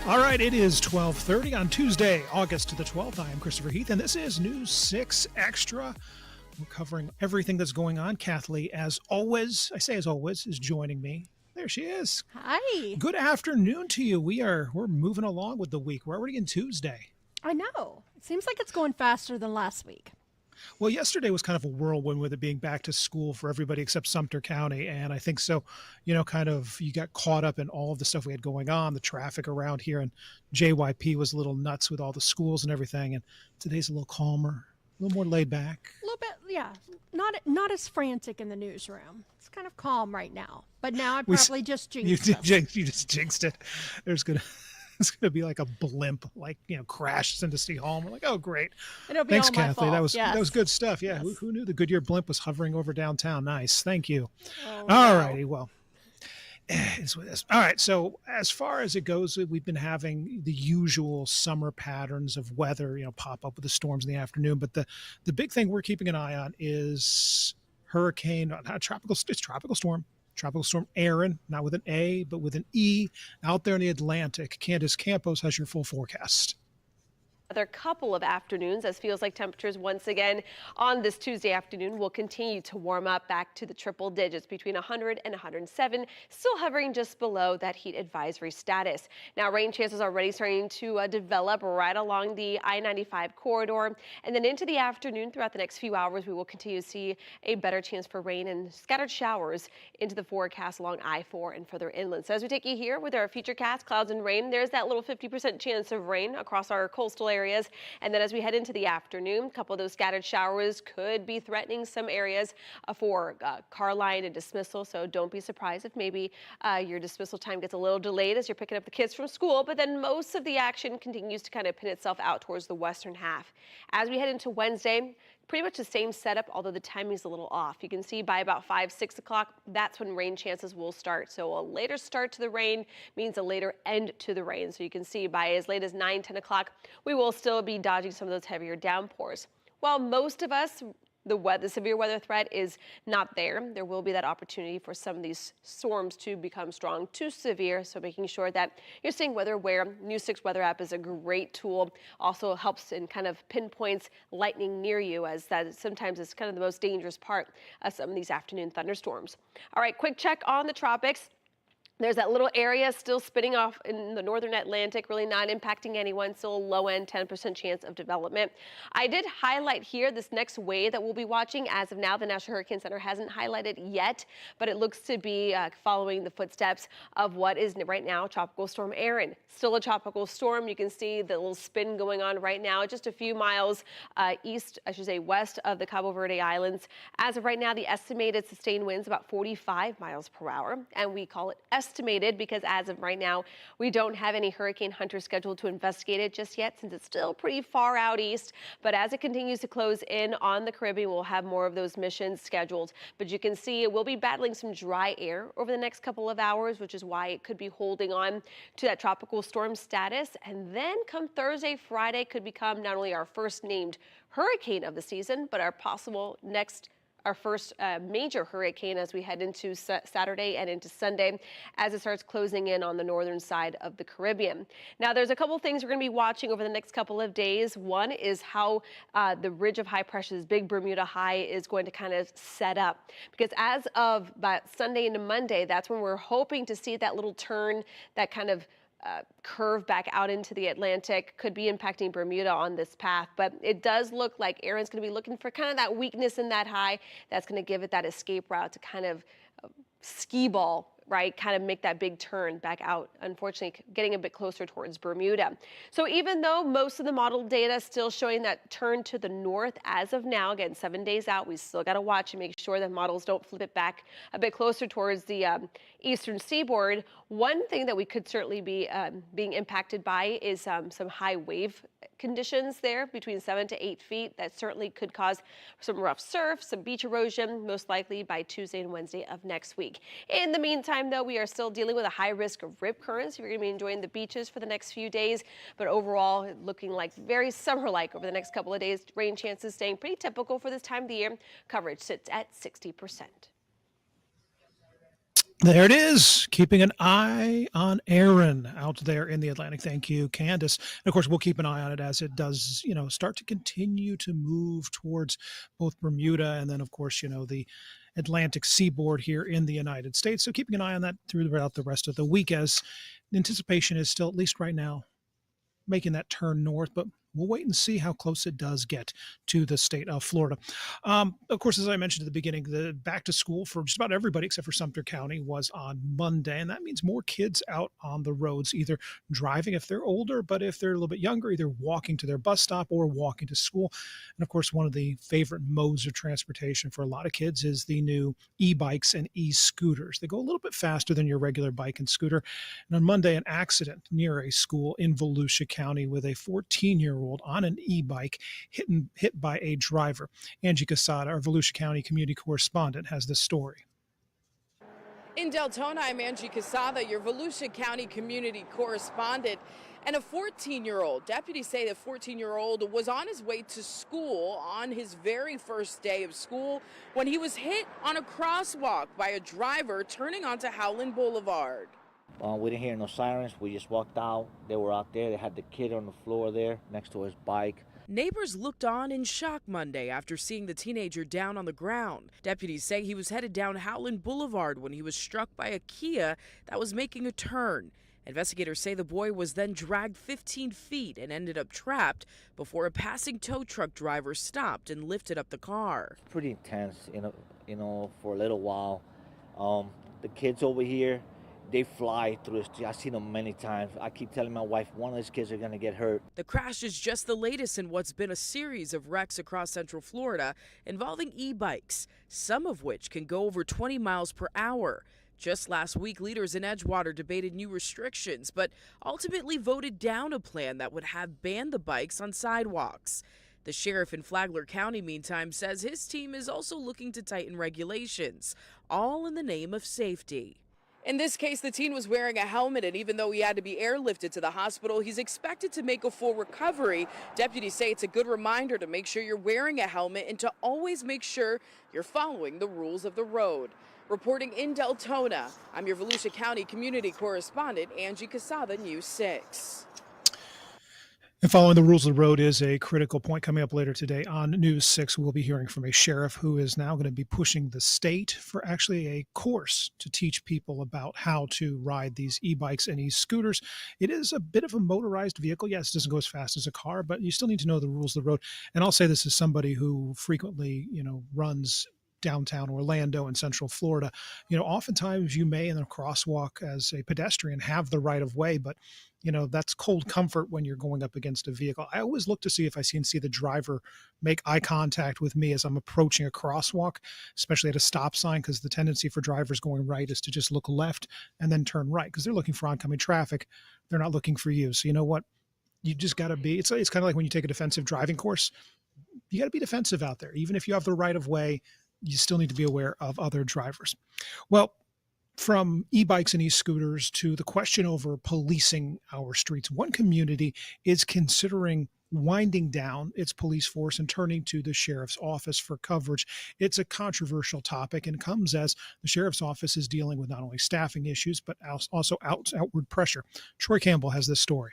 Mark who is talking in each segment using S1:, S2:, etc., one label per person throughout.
S1: All right, it is 12:30 on Tuesday, August the 12th. I am Christopher Heath, and this is News 6 Extra. We're covering everything that's going on. Kathleen, as always, I say as always, is joining me. There she is.
S2: Hi.
S1: Good afternoon to you. We're moving along with the week. We're already in Tuesday.
S2: I know. It seems like it's going faster than last week.
S1: Well, yesterday was kind of a whirlwind with it being back to school for everybody except Sumter County. And I think so, kind of you got caught up in all of the stuff we had going on, the traffic around here. And JYP was a little nuts with all the schools and everything. And today's a little calmer, a little more laid back.
S2: A little bit, yeah. Not as frantic in the newsroom. It's kind of calm right now. But now I probably just jinxed us.
S1: You just jinxed it. It's gonna be like a blimp, crashes into City Hall. And we're like, oh, great.
S2: It'll be
S1: Thanks,
S2: all my
S1: Kathleen.
S2: fault.
S1: That was good stuff. Yeah,
S2: Yes.
S1: who knew the Goodyear blimp was hovering over downtown? Nice, thank you.
S2: Oh,
S1: All
S2: no.
S1: righty, well, it's with us. All right. So as far as it goes, we've been having the usual summer patterns of weather, pop up with the storms in the afternoon. But the big thing we're keeping an eye on is tropical storm. Tropical Storm Erin, not with an A, but with an E, out there in the Atlantic. Candace Campos has your full forecast.
S3: Another couple of afternoons as feels like temperatures once again on this Tuesday afternoon will continue to warm up back to the triple digits between 100 and 107, still hovering just below that heat advisory status. Now rain chances are already starting to develop right along the I-95 corridor, and then into the afternoon throughout the next few hours we will continue to see a better chance for rain and scattered showers into the forecast along I-4 and further inland. So as we take you here with our futurecast clouds and rain, there's that little 50% chance of rain across our coastal areas. And then as we head into the afternoon, a couple of those scattered showers could be threatening some areas for car line and dismissal. So don't be surprised if maybe your dismissal time gets a little delayed as you're picking up the kids from school. But then most of the action continues to kind of pin itself out towards the western half. As we head into Wednesday, pretty much the same setup, although the timing's a little off. You can see by about 5-6 o'clock, that's when rain chances will start. So a later start to the rain means a later end to the rain. So you can see by as late as 9-10 o'clock, we will still be dodging some of those heavier downpours. While most of us, the severe weather threat is not there. There will be that opportunity for some of these storms to become strong to severe. So making sure that you're staying weather aware. News 6 weather app is a great tool. Also helps in kind of pinpoints lightning near you, as that sometimes is kind of the most dangerous part of some of these afternoon thunderstorms. All right, quick check on the tropics. There's that little area still spinning off in the northern Atlantic, really not impacting anyone, still a low end 10% chance of development. I did highlight here this next wave that we'll be watching. As of now, the National Hurricane Center hasn't highlighted yet, but it looks to be following the footsteps of what is right now Tropical Storm Erin. Still a tropical storm. You can see the little spin going on right now, just a few miles west of the Cabo Verde Islands. As of right now, the estimated sustained winds about 45 miles per hour, and we call it estimated because as of right now, we don't have any hurricane hunters scheduled to investigate it just yet since it's still pretty far out east. But as it continues to close in on the Caribbean, we'll have more of those missions scheduled. But you can see it will be battling some dry air over the next couple of hours, which is why it could be holding on to that tropical storm status. And then come Thursday, Friday could become not only our first named hurricane of the season, but our first major hurricane as we head into Saturday and into Sunday as it starts closing in on the northern side of the Caribbean. Now, there's a couple things we're going to be watching over the next couple of days. One is how the ridge of high pressure, this big Bermuda high, is going to kind of set up. Because as of about Sunday into Monday, that's when we're hoping to see that little turn, that kind of curve back out into the Atlantic, could be impacting Bermuda on this path. But it does look like Erin's going to be looking for kind of that weakness in that high that's going to give it that escape route to kind of skee ball, right, kind of make that big turn back out, unfortunately getting a bit closer towards Bermuda. So even though most of the model data is still showing that turn to the north as of now, again, 7 days out, we still got to watch and make sure that models don't flip it back a bit closer towards the eastern seaboard. One thing that we could certainly be being impacted by is some high wave conditions there between 7 to 8 feet. That certainly could cause some rough surf, some beach erosion, most likely by Tuesday and Wednesday of next week. In the meantime, though, we are still dealing with a high risk of rip currents. You're going to be enjoying the beaches for the next few days, but overall looking like very summer-like over the next couple of days. Rain chances staying pretty typical for this time of the year. Coverage sits at 60%.
S1: There it is. Keeping an eye on Aaron out there in the Atlantic. Thank you, Candace. And of course, we'll keep an eye on it as it does, start to continue to move towards both Bermuda and then, of course, the Atlantic seaboard here in the United States. So keeping an eye on that throughout the rest of the week as anticipation is still, at least right now, making that turn north, but we'll wait and see how close it does get to the state of Florida. Of course, as I mentioned at the beginning, the back to school for just about everybody except for Sumter County was on Monday, and that means more kids out on the roads, either driving if they're older, but if they're a little bit younger, either walking to their bus stop or walking to school. And of course, one of the favorite modes of transportation for a lot of kids is the new e-bikes and e-scooters. They go a little bit faster than your regular bike and scooter. And on Monday, an accident near a school in Volusia County with a 14-year-old on an e-bike hit by a driver. Angie Casada, our Volusia County community correspondent, has this story.
S4: In Deltona, I'm Angie Casada, your Volusia County community correspondent. And a 14-year-old, deputies say the 14-year-old was on his way to school on his very first day of school when he was hit on a crosswalk by a driver turning onto Helen Boulevard.
S5: We didn't hear no sirens. We just walked out. They were out there. They had the kid on the floor there next to his bike.
S4: Neighbors looked on in shock Monday after seeing the teenager down on the ground. Deputies say he was headed down Howland Boulevard when he was struck by a Kia that was making a turn. Investigators say the boy was then dragged 15 feet and ended up trapped before a passing tow truck driver stopped and lifted up the car.
S5: It's pretty intense, for a little while. The kids over here, they fly through the street. I've seen them many times. I keep telling my wife, one of these kids are going to get hurt.
S4: The crash is just the latest in what's been a series of wrecks across Central Florida involving e-bikes, some of which can go over 20 miles per hour. Just last week, leaders in Edgewater debated new restrictions, but ultimately voted down a plan that would have banned the bikes on sidewalks. The sheriff in Flagler County, meantime, says his team is also looking to tighten regulations, all in the name of safety. In this case, the teen was wearing a helmet, and even though he had to be airlifted to the hospital, he's expected to make a full recovery. Deputies say it's a good reminder to make sure you're wearing a helmet and to always make sure you're following the rules of the road. Reporting in Deltona, I'm your Volusia County community correspondent, Angie Casada, News 6.
S1: And following the rules of the road is a critical point coming up later today on News 6. We'll be hearing from a sheriff who is now going to be pushing the state for actually a course to teach people about how to ride these e-bikes and e-scooters. It is a bit of a motorized vehicle. Yes, it doesn't go as fast as a car, but you still need to know the rules of the road. And I'll say this as somebody who frequently, runs downtown Orlando and Central Florida. Oftentimes you may in a crosswalk as a pedestrian have the right of way, but that's cold comfort when you're going up against a vehicle. I always look to see if I see the driver make eye contact with me as I'm approaching a crosswalk, especially at a stop sign, because the tendency for drivers going right is to just look left and then turn right because they're looking for oncoming traffic. They're not looking for you. So you know what? You just got to be, it's kind of like when you take a defensive driving course, you got to be defensive out there. Even if you have the right of way, you still need to be aware of other drivers. Well, from e-bikes and e-scooters to the question over policing our streets, one community is considering winding down its police force and turning to the sheriff's office for coverage. It's a controversial topic and comes as the sheriff's office is dealing with not only staffing issues, but also outward pressure. Troy Campbell has this story.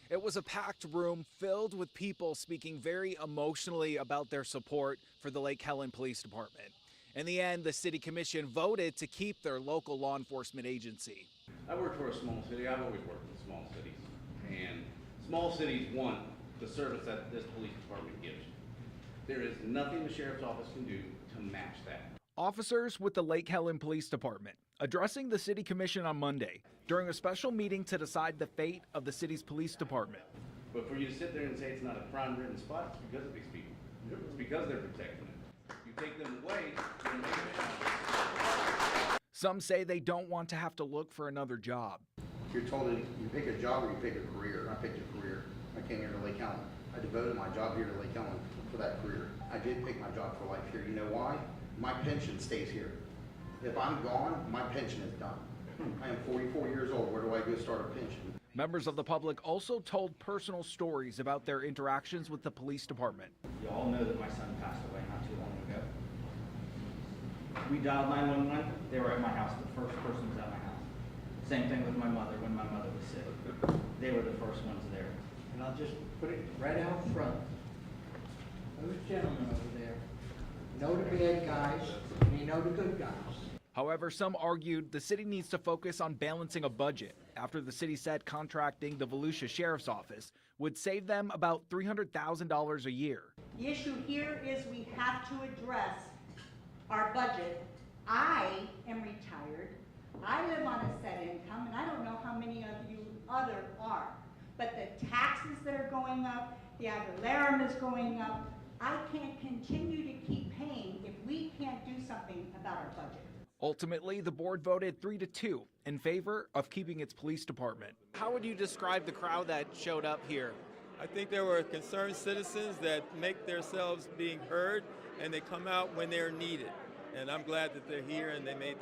S6: It was a packed room filled with people speaking very emotionally about their support for the Lake Helen Police Department. In the end, the city commission voted to keep their local law enforcement agency.
S7: I work for a small city. I've always worked in small cities. And small cities want the service that this police department gives. There is nothing the sheriff's office can do to match that.
S6: Officers with the Lake Helen Police Department addressing the city commission on Monday during a special meeting to decide the fate of the city's police department.
S7: But for you to sit there and say it's not a crime-ridden spot, it's because of these people. It's because they're protecting it. You take them away, you're gonna make it happen.
S6: Some say they don't want to have to look for another job.
S8: You're told that you pick a job or you pick a career. I picked a career. I came here to Lake Helen. I devoted my job here to Lake Helen for that career. I did pick my job for life here. You know why? My pension stays here. If I'm gone, my pension is done. I am 44 years old. Where do I go start a pension?
S6: Members of the public also told personal stories about their interactions with the police department.
S9: You all know that my son passed away not too long ago. We dialed 911, they were at my house. The first person was at my house. Same thing with my mother when my mother was sick. They were the first ones there.
S10: And I'll just put it right out front. Those gentlemen over there know the bad guys and they know the good guys.
S6: However, some argued the city needs to focus on balancing a budget after the city said contracting the Volusia Sheriff's Office would save them about $300,000 a year.
S11: The issue here is we have to address our budget. I am retired. I live on a set income, and I don't know how many of you other are. But the taxes that are going up, the ad valorem is going up. I can't continue to keep paying if we can't do something about our budget.
S6: Ultimately, the board voted 3-2 in favor of keeping its police department. How would you describe the crowd that showed up here?
S12: I think there were concerned citizens that make themselves being heard, and they come out when they're needed. And I'm glad that they're here and they made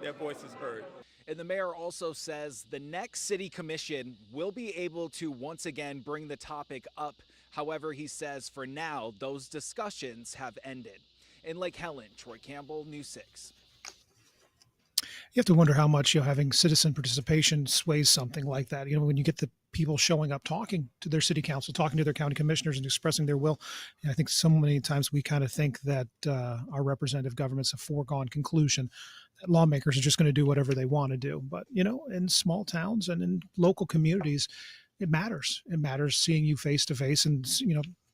S12: their voices heard.
S6: And the mayor also says the next city commission will be able to once again bring the topic up. However, he says for now, those discussions have ended. In Lake Helen, Troy Campbell, News 6.
S1: You have to wonder how much having citizen participation sways something like that. When you get the people showing up, talking to their city council, talking to their county commissioners, and expressing their will. And I think so many times we kind of think that our representative government's a foregone conclusion, that lawmakers are just going to do whatever they want to do. But in small towns and in local communities, it matters. It matters seeing you face to face and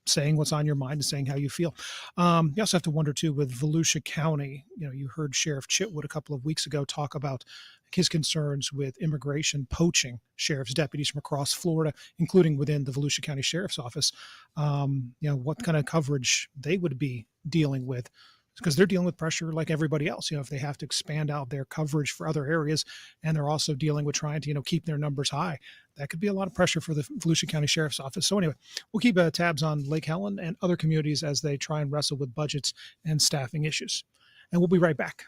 S1: saying what's on your mind and saying how you feel. You also have to wonder too with Volusia County. You heard Sheriff Chitwood a couple of weeks ago talk about his concerns with immigration poaching sheriff's deputies from across Florida, including within the Volusia County Sheriff's Office. What kind of coverage they would be dealing with, because they're dealing with pressure like everybody else. If they have to expand out their coverage for other areas, and they're also dealing with trying to keep their numbers high, that could be a lot of pressure for the Volusia County Sheriff's Office. So anyway, we'll keep tabs on Lake Helen and other communities as they try and wrestle with budgets and staffing issues. And we'll be right back.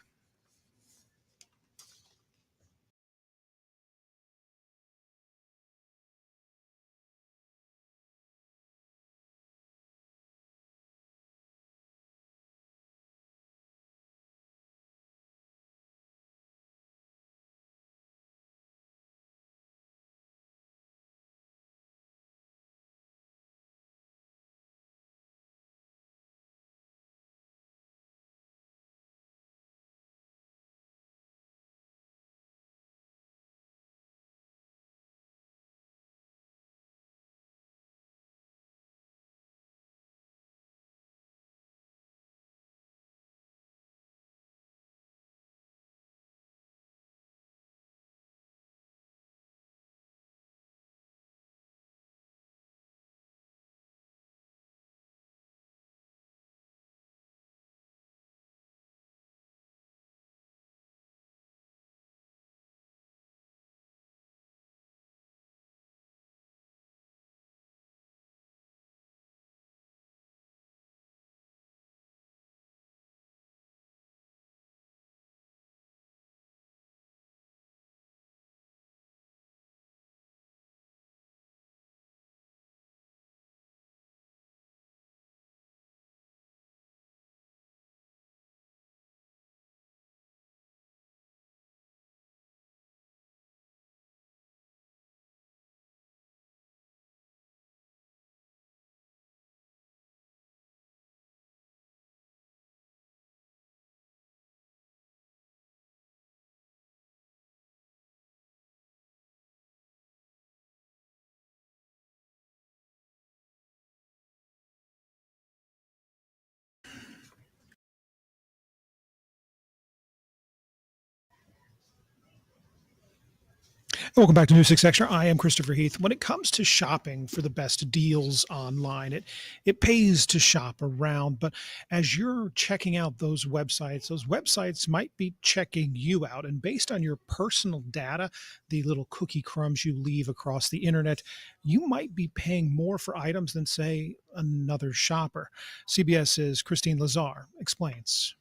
S1: Welcome back to News 6 Extra. I am Christopher Heath. When it comes to shopping for the best deals online, it pays to shop around. But as you're checking out those websites might be checking you out. And based on your personal data, the little cookie crumbs you leave across the internet, you might be paying more for items than, say, another shopper. CBS's Christine Lazar explains.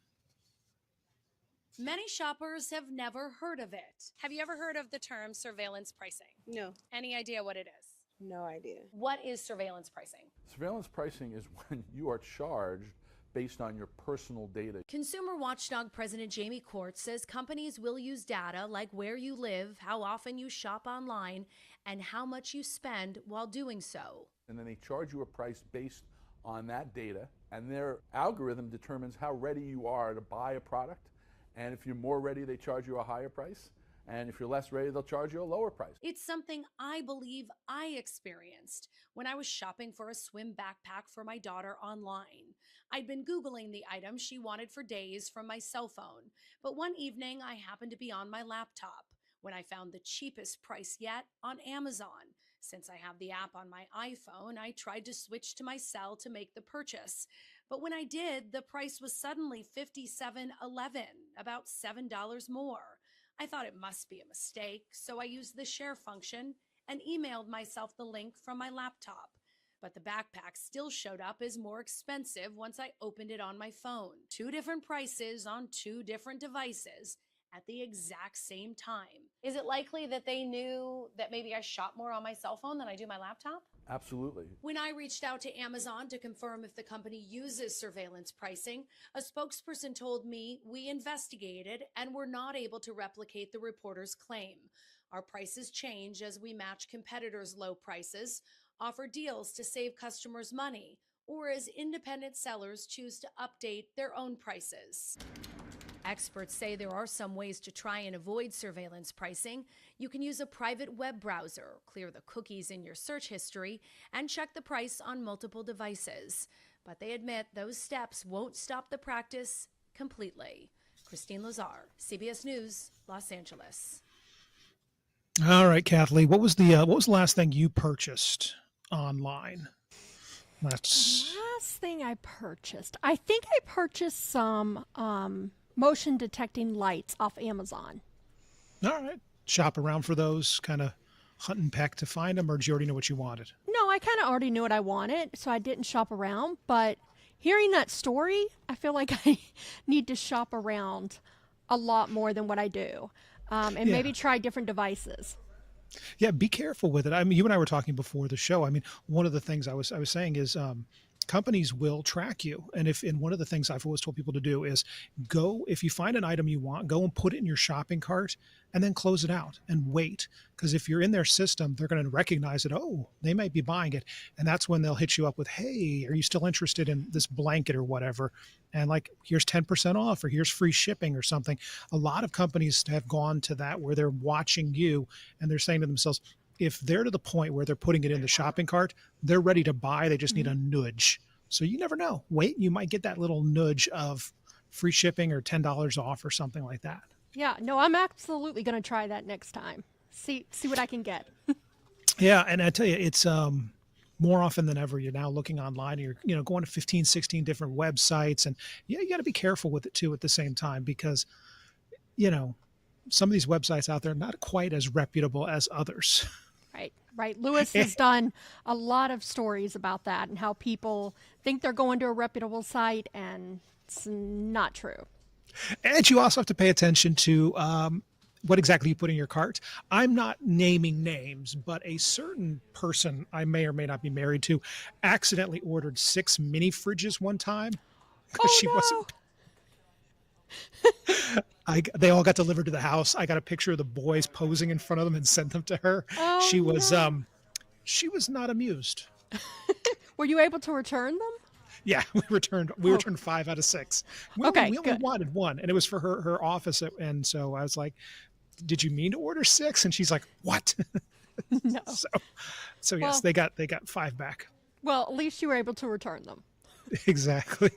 S13: Many shoppers have never heard of it. Have you ever heard of the term surveillance pricing?
S14: No.
S13: Any idea what it is?
S14: No idea.
S13: What is surveillance pricing?
S15: Surveillance pricing is when you are charged
S14: based on your personal data.
S15: Consumer Watchdog President Jamie Court says companies will use data like where you live, how often you shop online, and how much you spend while doing so.
S14: And then they charge you a price based on that data, and their algorithm determines how ready you are to buy a product. And if you're more ready, they charge you a higher price. And if you're less ready, they'll charge you a lower price.
S15: It's something I believe I experienced when I was shopping for a swim backpack for my daughter online. I'd been Googling the item she wanted for days from my cell phone, but one evening I happened to be on my laptop when I found the cheapest price yet on Amazon. Since I have the app on my iPhone, I tried to switch to my cell to make the purchase. But when I did, the price was suddenly $57.11, about $7 more. I thought it must be a mistake, so I used the share function and emailed myself the link from my laptop. But the backpack still showed up as more expensive once I opened it on my phone. 2 different prices on 2 different devices at the exact same time. Is it likely that they knew that maybe I shop more on my cell phone than I do my laptop?
S14: Absolutely.
S15: When I reached out to Amazon to confirm if the company uses surveillance pricing, a spokesperson told me we investigated and were not able to replicate the reporter's claim. Our prices change as we match competitors' low prices, offer deals to save customers money, or as independent sellers choose to update their own prices. Experts say there are some ways to try and avoid surveillance pricing. You can use a private web browser, clear the cookies in your search history, and check the price on multiple devices. But they admit those steps won't stop the practice completely. Christine Lazar, CBS News, Los Angeles.
S1: All right, Kathleen, what was the last thing you purchased online?
S2: Last thing I purchased. I think I purchased some motion detecting lights off Amazon.
S1: All right. Shop around for those, kind of hunt and peck to find them, or did you already know what you wanted?
S2: No, I kind of already knew what I wanted, so I didn't shop around. But hearing that story, I feel like I need to shop around a lot more than what I do, and maybe try different devices.
S1: Yeah, be careful with it. I mean, you and I were talking before the show. I mean, one of the things I was saying is companies will track you. And one of the things I've always told people to do is go, if you find an item you want, go and put it in your shopping cart and then close it out and wait. Because if you're in their system, they're going to recognize it. Oh, they might be buying it. And that's when they'll hit you up with, hey, are you still interested in this blanket or whatever? And like, here's 10% off, or here's free shipping or something. A lot of companies have gone to that where they're watching you and they're saying to themselves, if they're to the point where they're putting it in the shopping cart, they're ready to buy. They just need a nudge. So you never know. Wait, you might get that little nudge of free shipping or $10 off or something like that.
S2: Yeah, no, I'm absolutely going to try that next time. See what I can get.
S1: Yeah, and I tell you, it's more often than ever, you're now looking online, and you're going to 15, 16 different websites, and you got to be careful with it too at the same time, because some of these websites out there are not quite as reputable as others.
S2: Right. Lewis has done a lot of stories about that and how people think they're going to a reputable site, and it's not true.
S1: And you also have to pay attention to what exactly you put in your cart. I'm not naming names, but a certain person I may or may not be married to accidentally ordered 6 mini fridges one time because wasn't. They all got delivered to the house. I got a picture of the boys posing in front of them and sent them to her.
S2: Oh,
S1: she was not amused.
S2: Were you able to return them?
S1: Yeah, we returned 5 out of 6. We only wanted 1, and it was for her office. And so I was like, "Did you mean to order 6?" And she's like, "What?"
S2: No.
S1: So yes, they got 5 back.
S2: Well, at least you were able to return them.
S1: Exactly.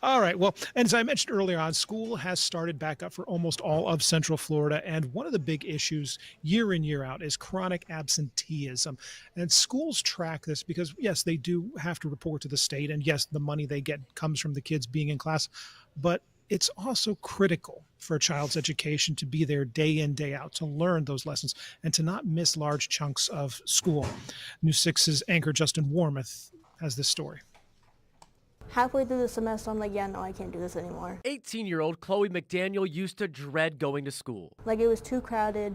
S1: All right. Well, and as I mentioned earlier on, school has started back up for almost all of Central Florida. And one of the big issues year in, year out is chronic absenteeism. And schools track this because, yes, they do have to report to the state. And yes, the money they get comes from the kids being in class. But it's also critical for a child's education to be there day in, day out, to learn those lessons and to not miss large chunks of school. News 6's anchor Justin Warmoth has this story.
S16: Halfway through the semester, I'm like, yeah, no, I can't do this anymore.
S17: 18-year-old Chloe McDaniel used to dread going to school.
S16: Like, it was too crowded.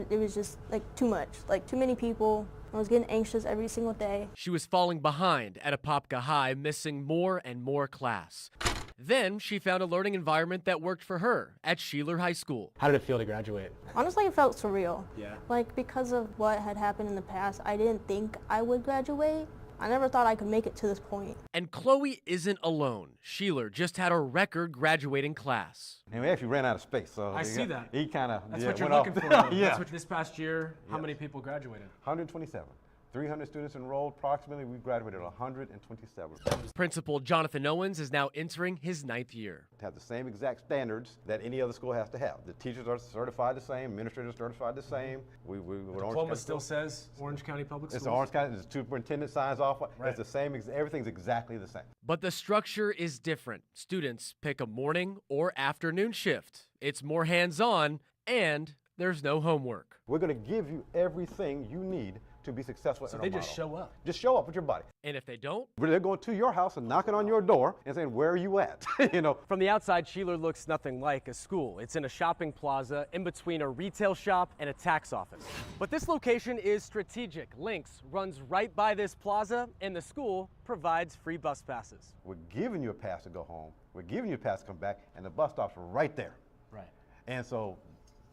S16: It was just, like, too much. Like, too many people. I was getting anxious every single day.
S17: She was falling behind at Apopka High, missing more and more class. Then she found a learning environment that worked for her at Sheeler High School.
S18: How did it feel to graduate?
S16: Honestly, it felt surreal.
S18: Yeah.
S16: Like, because of what had happened in the past, I didn't think I would graduate. I never thought I could make it to this point.
S17: And Chloe isn't alone. Sheeler just had a record graduating class.
S19: And we actually ran out of space, so
S18: I see that.
S19: He kind of
S18: That's what you're
S19: went
S18: looking
S19: off.
S18: for. Though.
S19: Yeah.
S18: That's what this past year, how many people graduated?
S19: 127. 300 students enrolled. Approximately, we graduated 127.
S17: Principal Jonathan Owens is now entering his 9th year.
S19: Have the same exact standards that any other school has to have. The teachers are certified the same, administrators are certified the same.
S18: The diploma still says Orange County Public Schools.
S19: It's the Orange County, the superintendent signs off.
S18: Right.
S19: It's the same, everything's exactly the same.
S17: But the structure is different. Students pick a morning or afternoon shift. It's more hands-on, and there's no homework.
S19: We're going to give you everything you need to be successful.
S18: So
S19: in
S18: they
S19: our
S18: just
S19: model.
S18: show up.
S19: Just show up with your body.
S17: And if they don't?
S19: They're going to your house and knocking on your door and saying, where are you at? You know.
S18: From the outside, Sheeler looks nothing like a school. It's in a shopping plaza in between a retail shop and a tax office. But this location is strategic. Lynx runs right by this plaza, and the school provides free bus passes.
S19: We're giving you a pass to go home. We're giving you a pass to come back, and the bus stop's right there.
S18: Right.
S19: And so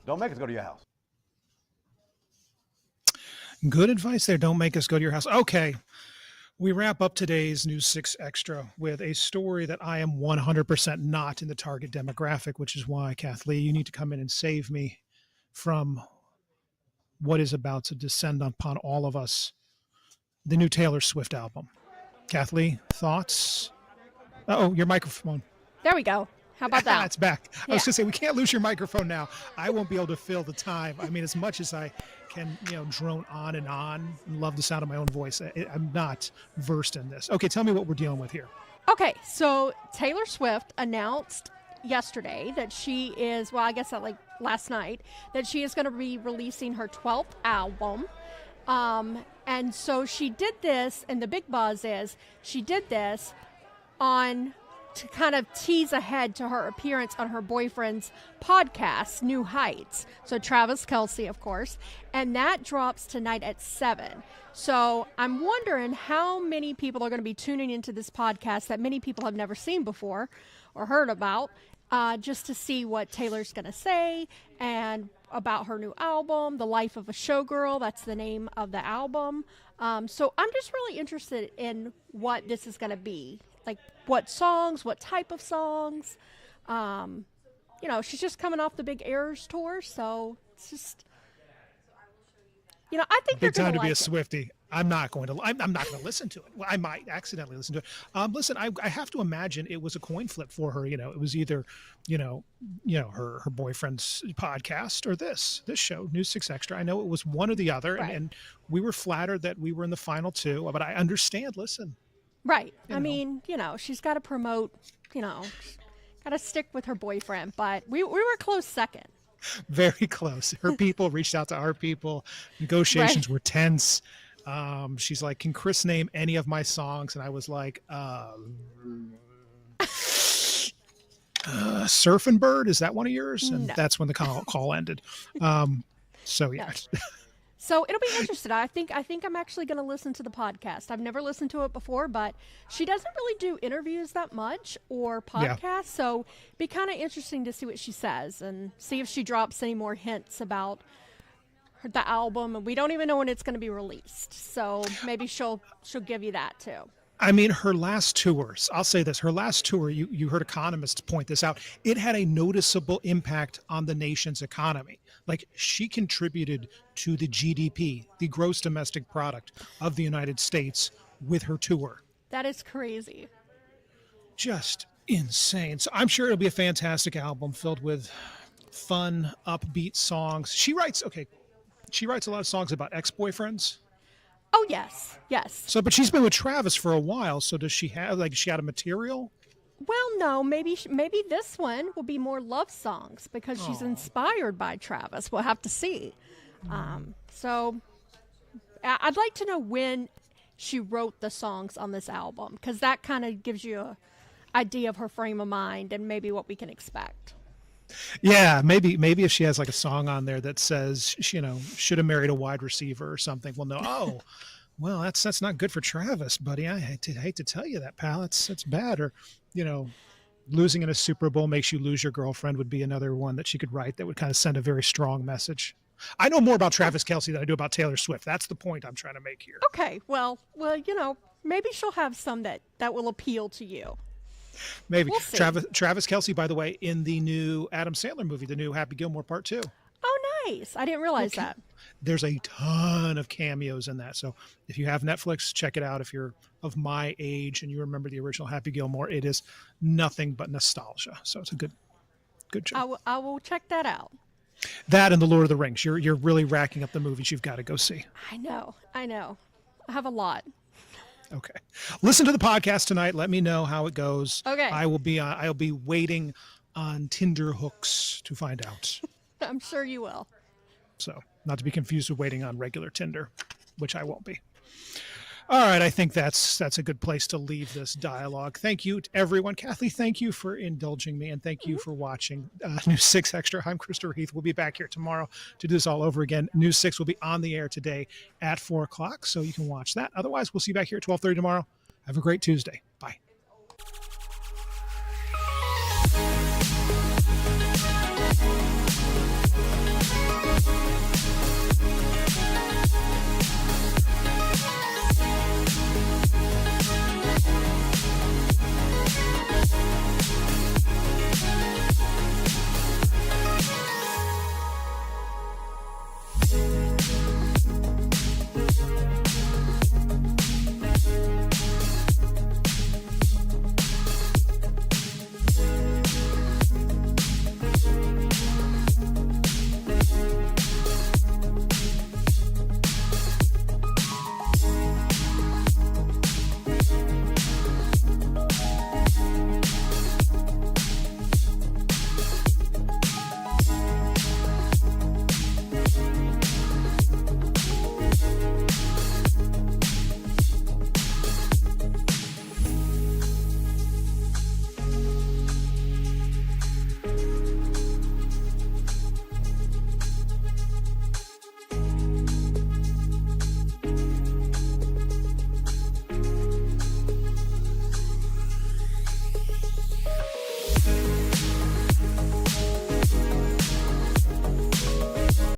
S19: don't make us go to your house.
S1: Good advice there. Don't make us go to your house. Okay. We wrap up today's News 6 Extra with a story that I am 100% not in the target demographic, which is why, Kathleen, you need to come in and save me from what is about to descend upon all of us, the new Taylor Swift album. Kathleen, thoughts? Oh, your microphone.
S2: There we go. How about that?
S1: It's back. I was
S2: Yeah.
S1: going to say, we can't lose your microphone now. I won't be able to fill the time. I mean, as much as I can, drone on and love the sound of my own voice, I'm not versed in this. Okay, tell me what we're dealing with here.
S2: Okay, so Taylor Swift announced yesterday that she is, well, I guess like last night, that she is going to be releasing her 12th album. And so she did this, and the big buzz is she did this to kind of tease ahead to her appearance on her boyfriend's podcast, New Heights. So Travis Kelce, of course. And that drops tonight at 7. So I'm wondering how many people are going to be tuning into this podcast that many people have never seen before or heard about, just to see what Taylor's going to say and about her new album, The Life of a Showgirl. That's the name of the album. So I'm just really interested in what this is going to be. Like what songs, what type of songs. She's just coming off the big Eras tour, so it's just, I think
S1: Big
S2: they're
S1: time
S2: going
S1: to be a
S2: like it.
S1: Swiftie. I'm not going to listen to it. Well, I might accidentally listen to it. Listen, I have to imagine it was a coin flip for her. It was either, her boyfriend's podcast or this show, News 6 Extra. I know it was one or the other,
S2: Right.
S1: and we were flattered that we were in the final two. But I understand. Listen.
S2: Right. I mean, she's got to promote, got to stick with her boyfriend. But we were close second.
S1: Very close. Her people reached out to our people. Negotiations were tense. She's like, can Chris name any of my songs? And I was like, Surfing Bird, is that one of yours? And
S2: No.
S1: that's when the call ended. So yeah.
S2: So it'll be interesting. I think I'm actually going to listen to the podcast. I've never listened to it before, but she doesn't really do interviews that much or podcasts.
S1: Yeah.
S2: So it'd be kind of interesting to see what she says and see if she drops any more hints about the album. And we don't even know when it's going to be released. So maybe she'll give you that too.
S1: I mean, her last tours, I'll say this, her last tour, you heard economists point this out, it had a noticeable impact on the nation's economy. Like, she contributed to the GDP, the gross domestic product of the United States with her tour.
S2: That is crazy.
S1: Just insane. So I'm sure it'll be a fantastic album filled with fun, upbeat songs. She writes a lot of songs about ex-boyfriends.
S2: Oh, yes. Yes.
S1: So, but she's been with Travis for a while. So does she have, she out of material?
S2: Well, no, maybe this one will be more love songs because she's inspired by Travis. We'll have to see. So I'd like to know when she wrote the songs on this album, because that kind of gives you an idea of her frame of mind and maybe what we can expect.
S1: Yeah, maybe if she has like a song on there that says, should have married a wide receiver or something. We'll know. Oh, well, that's not good for Travis, buddy. I hate to tell you that, pal. It's bad. Or, you know, losing in a Super Bowl makes you lose your girlfriend would be another one that she could write that would kind of send a very strong message. I know more about Travis Kelce than I do about Taylor Swift. That's the point I'm trying to make here.
S2: Okay, well, maybe she'll have some that will appeal to you.
S1: Maybe.
S2: We'll see.
S1: Travis Kelce, by the way, in the new Adam Sandler movie, the new Happy Gilmore Part 2.
S2: Oh, nice. I didn't realize that.
S1: There's a ton of cameos in that. So if you have Netflix, check it out. If you're of my age and you remember the original Happy Gilmore, it is nothing but nostalgia. So it's a good show.
S2: I will check that out.
S1: That and The Lord of the Rings. You're really racking up the movies you've got to go see.
S2: I know. I have a lot.
S1: Okay. Listen to the podcast tonight. Let me know how it goes.
S2: Okay.
S1: I'll be waiting on Tinder hooks to find out.
S2: I'm sure you will.
S1: So, not to be confused with waiting on regular Tinder, which I won't be. All right, I think that's a good place to leave this dialogue. Thank you to everyone. Kathy, thank you for indulging me, and thank you for watching News 6 Extra. I'm Christopher Heath. We'll be back here tomorrow to do this all over again. News 6 will be on the air today at 4 o'clock, so you can watch that. Otherwise, we'll see you back here at 12:30 tomorrow. Have a great Tuesday. Bye.